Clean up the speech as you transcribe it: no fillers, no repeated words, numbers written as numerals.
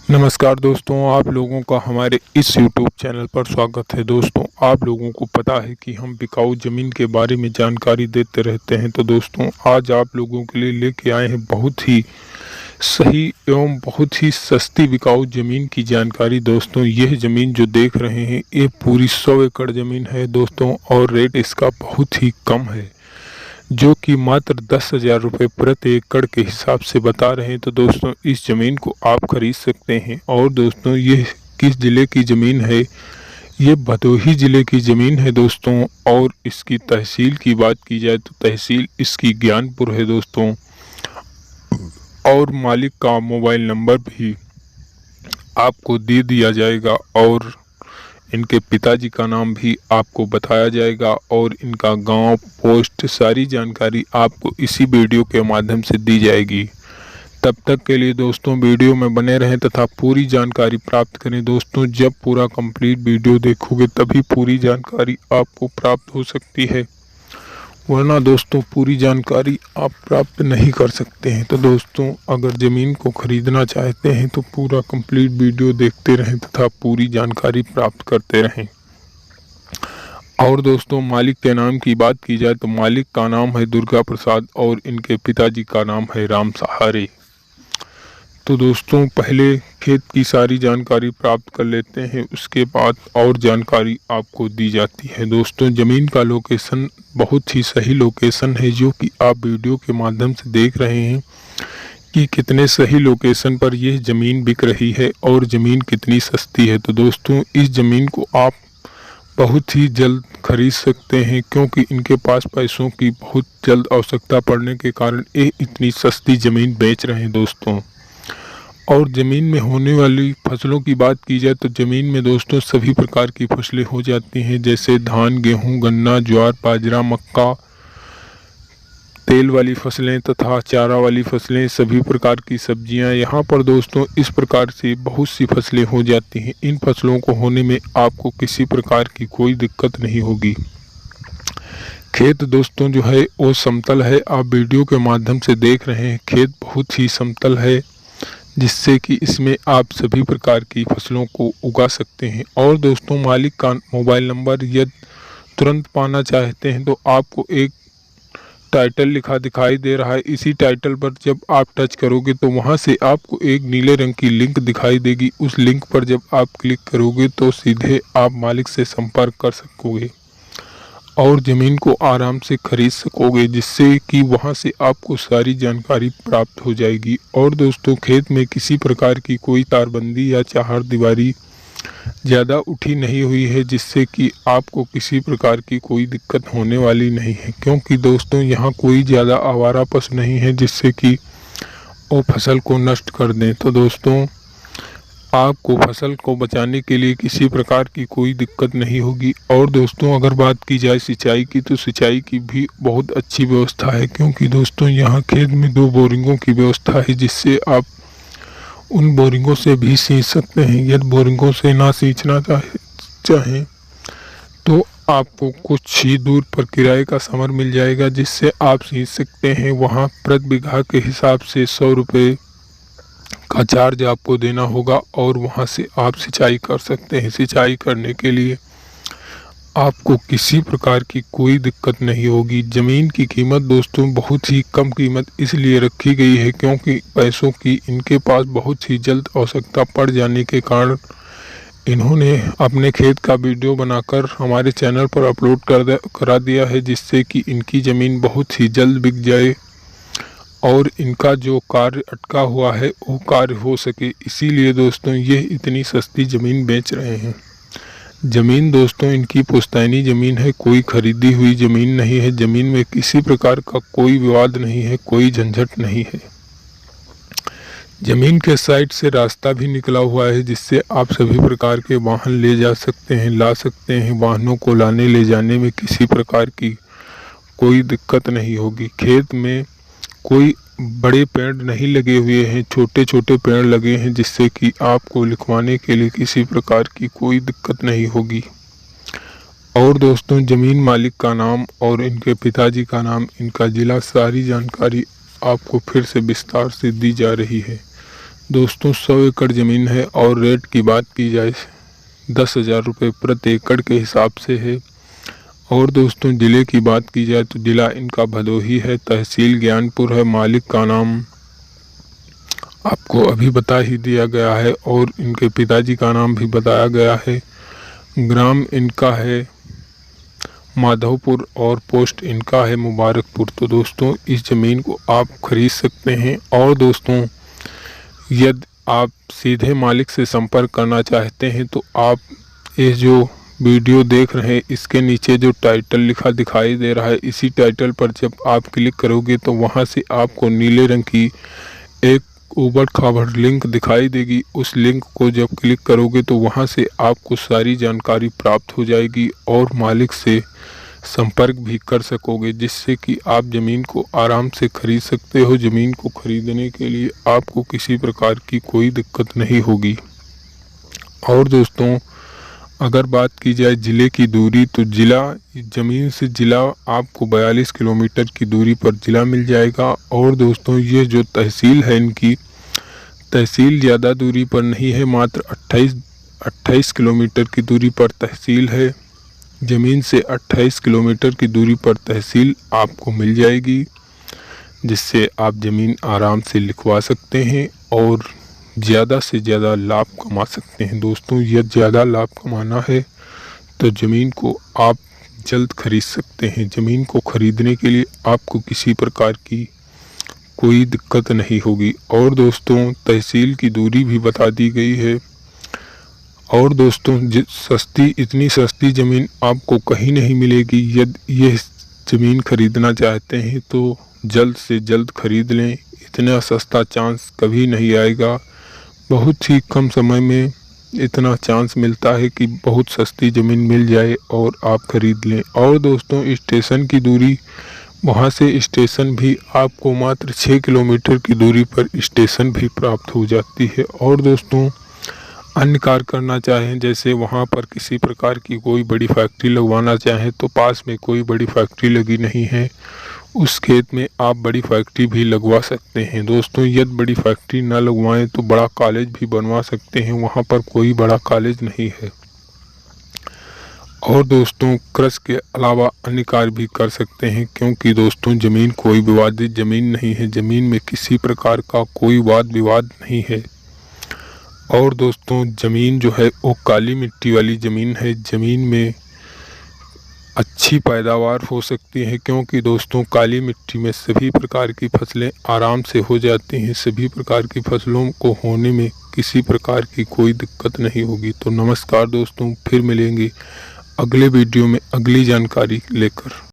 नमस्कार दोस्तों, आप लोगों का हमारे इस YouTube चैनल पर स्वागत है। दोस्तों, आप लोगों को पता है कि हम बिकाऊ ज़मीन के बारे में जानकारी देते रहते हैं। तो दोस्तों, आज आप लोगों के लिए लेके आए हैं बहुत ही सही एवं बहुत ही सस्ती बिकाऊ ज़मीन की जानकारी। दोस्तों, यह ज़मीन जो देख रहे हैं ये पूरी 100 एकड़ ज़मीन है दोस्तों, और रेट इसका बहुत ही कम है, जो कि मात्र 10,000 रुपये प्रति एकड़ के हिसाब से बता रहे हैं। तो दोस्तों, इस ज़मीन को आप खरीद सकते हैं। और दोस्तों, ये किस ज़िले की ज़मीन है? ये भदोही ज़िले की ज़मीन है दोस्तों। और इसकी तहसील की बात की जाए तो तहसील इसकी ज्ञानपुर है दोस्तों। और मालिक का मोबाइल नंबर भी आपको दे दिया जाएगा, और इनके पिताजी का नाम भी आपको बताया जाएगा, और इनका गांव, पोस्ट, सारी जानकारी आपको इसी वीडियो के माध्यम से दी जाएगी। तब तक के लिए दोस्तों वीडियो में बने रहें तथा पूरी जानकारी प्राप्त करें। दोस्तों, जब पूरा कंप्लीट वीडियो देखोगे तभी पूरी जानकारी आपको प्राप्त हो सकती है, वरना दोस्तों पूरी जानकारी आप प्राप्त नहीं कर सकते हैं। तो दोस्तों, अगर ज़मीन को खरीदना चाहते हैं तो पूरा कंप्लीट वीडियो देखते रहें तथा पूरी जानकारी प्राप्त करते रहें। और दोस्तों, मालिक के नाम की बात की जाए तो मालिक का नाम है दुर्गा प्रसाद और इनके पिताजी का नाम है राम सहारे। तो दोस्तों, पहले खेत की सारी जानकारी प्राप्त कर लेते हैं, उसके बाद और जानकारी आपको दी जाती है। दोस्तों, ज़मीन का लोकेशन बहुत ही सही लोकेशन है, जो कि आप वीडियो के माध्यम से देख रहे हैं कि कितने सही लोकेशन पर यह ज़मीन बिक रही है और ज़मीन कितनी सस्ती है। तो दोस्तों, इस ज़मीन को आप बहुत ही जल्द खरीद सकते हैं, क्योंकि इनके पास पैसों की बहुत जल्द आवश्यकता पड़ने के कारण ये इतनी सस्ती ज़मीन बेच रहे हैं दोस्तों। और ज़मीन में होने वाली फसलों की बात की जाए तो ज़मीन में दोस्तों सभी प्रकार की फसलें हो जाती हैं, जैसे धान, गेहूं, गन्ना, ज्वार, बाजरा, मक्का, तेल वाली फसलें तथा चारा वाली फसलें, सभी प्रकार की सब्जियां। यहाँ पर दोस्तों इस प्रकार से बहुत सी फसलें हो जाती हैं। इन फसलों को होने में आपको किसी प्रकार की कोई दिक्कत नहीं होगी। खेत दोस्तों जो है वो समतल है, आप वीडियो के माध्यम से देख रहे हैं, खेत बहुत ही समतल है, जिससे कि इसमें आप सभी प्रकार की फसलों को उगा सकते हैं। और दोस्तों, मालिक का मोबाइल नंबर यदि तुरंत पाना चाहते हैं तो आपको एक टाइटल लिखा दिखाई दे रहा है। इसी टाइटल पर जब आप टच करोगे तो वहां से आपको एक नीले रंग की लिंक दिखाई देगी। उस लिंक पर जब आप क्लिक करोगे तो सीधे आप मालिक से संपर्क कर सकोगे और ज़मीन को आराम से खरीद सकोगे, जिससे कि वहां से आपको सारी जानकारी प्राप्त हो जाएगी। और दोस्तों, खेत में किसी प्रकार की कोई तारबंदी या चार दीवारी ज़्यादा उठी नहीं हुई है, जिससे कि आपको किसी प्रकार की कोई दिक्कत होने वाली नहीं है, क्योंकि दोस्तों यहाँ कोई ज़्यादा आवारा पशु नहीं है जिससे कि वो फसल को नष्ट कर दें। तो दोस्तों, आपको फसल को बचाने के लिए किसी प्रकार की कोई दिक्कत नहीं होगी। और दोस्तों, अगर बात की जाए सिंचाई की तो सिंचाई की भी बहुत अच्छी व्यवस्था है, क्योंकि दोस्तों यहाँ खेत में 2 बोरिंगों की व्यवस्था है, जिससे आप उन बोरिंगों से भी सींच सकते हैं। यदि बोरिंगों से ना सींचना चाहें तो आपको कुछ ही दूर पर किराए का समर मिल जाएगा, जिससे आप सींच सकते हैं। वहाँ प्रति बीघा के हिसाब से 100 रुपये का चार्ज आपको देना होगा, और वहाँ से आप सिंचाई कर सकते हैं। सिंचाई करने के लिए आपको किसी प्रकार की कोई दिक्कत नहीं होगी। ज़मीन की कीमत दोस्तों बहुत ही कम कीमत इसलिए रखी गई है, क्योंकि पैसों की इनके पास बहुत ही जल्द आवश्यकता पड़ जाने के कारण इन्होंने अपने खेत का वीडियो बनाकर हमारे चैनल पर अपलोड करा दिया है, जिससे कि इनकी ज़मीन बहुत ही जल्द बिक जाए और इनका जो कार्य अटका हुआ है वो कार्य हो सके। इसीलिए दोस्तों ये इतनी सस्ती ज़मीन बेच रहे हैं। ज़मीन दोस्तों इनकी पुश्तैनी ज़मीन है, कोई खरीदी हुई ज़मीन नहीं है। ज़मीन में किसी प्रकार का कोई विवाद नहीं है, कोई झंझट नहीं है। ज़मीन के साइड से रास्ता भी निकला हुआ है, जिससे आप सभी प्रकार के वाहन ले जा सकते हैं, ला सकते हैं। वाहनों को लाने ले जाने में किसी प्रकार की कोई दिक्कत नहीं होगी। खेत में कोई बड़े पेड़ नहीं लगे हुए हैं, छोटे छोटे पेड़ लगे हैं, जिससे कि आपको लिखवाने के लिए किसी प्रकार की कोई दिक्कत नहीं होगी। और दोस्तों, ज़मीन मालिक का नाम और इनके पिताजी का नाम, इनका ज़िला, सारी जानकारी आपको फिर से विस्तार से दी जा रही है। दोस्तों 100 एकड़ ज़मीन है और रेट की बात की जाए 10,000 रुपये प्रति एकड़ के हिसाब से है। और दोस्तों ज़िले की बात की जाए तो ज़िला इनका भदोही है, तहसील ज्ञानपुर है, मालिक का नाम आपको अभी बता ही दिया गया है और इनके पिताजी का नाम भी बताया गया है। ग्राम इनका है माधवपुर और पोस्ट इनका है मुबारकपुर। तो दोस्तों इस ज़मीन को आप खरीद सकते हैं। और दोस्तों यदि आप सीधे मालिक से संपर्क करना चाहते हैं तो आप ये जो वीडियो देख रहे हैं इसके नीचे जो टाइटल लिखा दिखाई दे रहा है, इसी टाइटल पर जब आप क्लिक करोगे तो वहां से आपको नीले रंग की एक ऊबड़ खाबड़ लिंक दिखाई देगी। उस लिंक को जब क्लिक करोगे तो वहां से आपको सारी जानकारी प्राप्त हो जाएगी और मालिक से संपर्क भी कर सकोगे, जिससे कि आप ज़मीन को आराम से खरीद सकते हो। ज़मीन को खरीदने के लिए आपको किसी प्रकार की कोई दिक्कत नहीं होगी। और दोस्तों अगर बात की जाए ज़िले की दूरी तो ज़िला ज़मीन से ज़िला आपको 42 किलोमीटर की दूरी पर ज़िला मिल जाएगा। और दोस्तों ये जो तहसील है इनकी तहसील ज़्यादा दूरी पर नहीं है, मात्र 28 किलोमीटर की दूरी पर तहसील है। ज़मीन से 28 किलोमीटर की दूरी पर तहसील आपको मिल जाएगी, जिससे आप ज़मीन आराम से लिखवा सकते हैं और ज़्यादा से ज़्यादा लाभ कमा सकते हैं। दोस्तों यदि ज़्यादा लाभ कमाना है तो ज़मीन को आप जल्द खरीद सकते हैं। ज़मीन को खरीदने के लिए आपको किसी प्रकार की कोई दिक्कत नहीं होगी। और दोस्तों तहसील की दूरी भी बता दी गई है। और दोस्तों इतनी सस्ती ज़मीन आपको कहीं नहीं मिलेगी। यदि ये ज़मीन खरीदना चाहते हैं तो जल्द से जल्द खरीद लें। इतना सस्ता चांस कभी नहीं आएगा। बहुत ही कम समय में इतना चांस मिलता है कि बहुत सस्ती ज़मीन मिल जाए और आप खरीद लें। और दोस्तों स्टेशन की दूरी, वहाँ से स्टेशन भी आपको मात्र 6 किलोमीटर की दूरी पर स्टेशन भी प्राप्त हो जाती है। और दोस्तों अन्य कार्य करना चाहें, जैसे वहाँ पर किसी प्रकार की कोई बड़ी फैक्ट्री लगवाना चाहें तो पास में कोई बड़ी फैक्ट्री लगी नहीं है, उस खेत में आप बड़ी फैक्ट्री भी लगवा सकते हैं। दोस्तों यदि बड़ी फैक्ट्री ना लगवाएं तो बड़ा कॉलेज भी बनवा सकते हैं, वहाँ पर कोई बड़ा कॉलेज नहीं है। और दोस्तों कृषि के अलावा अन्य कार्य भी कर सकते हैं, क्योंकि दोस्तों ज़मीन कोई विवादित ज़मीन नहीं है। ज़मीन में किसी प्रकार का कोई वाद विवाद नहीं है। और दोस्तों ज़मीन जो है वो काली मिट्टी वाली ज़मीन है। ज़मीन में अच्छी पैदावार हो सकती है, क्योंकि दोस्तों काली मिट्टी में सभी प्रकार की फसलें आराम से हो जाती हैं। सभी प्रकार की फसलों को होने में किसी प्रकार की कोई दिक्कत नहीं होगी। तो नमस्कार दोस्तों, फिर मिलेंगे अगले वीडियो में अगली जानकारी लेकर।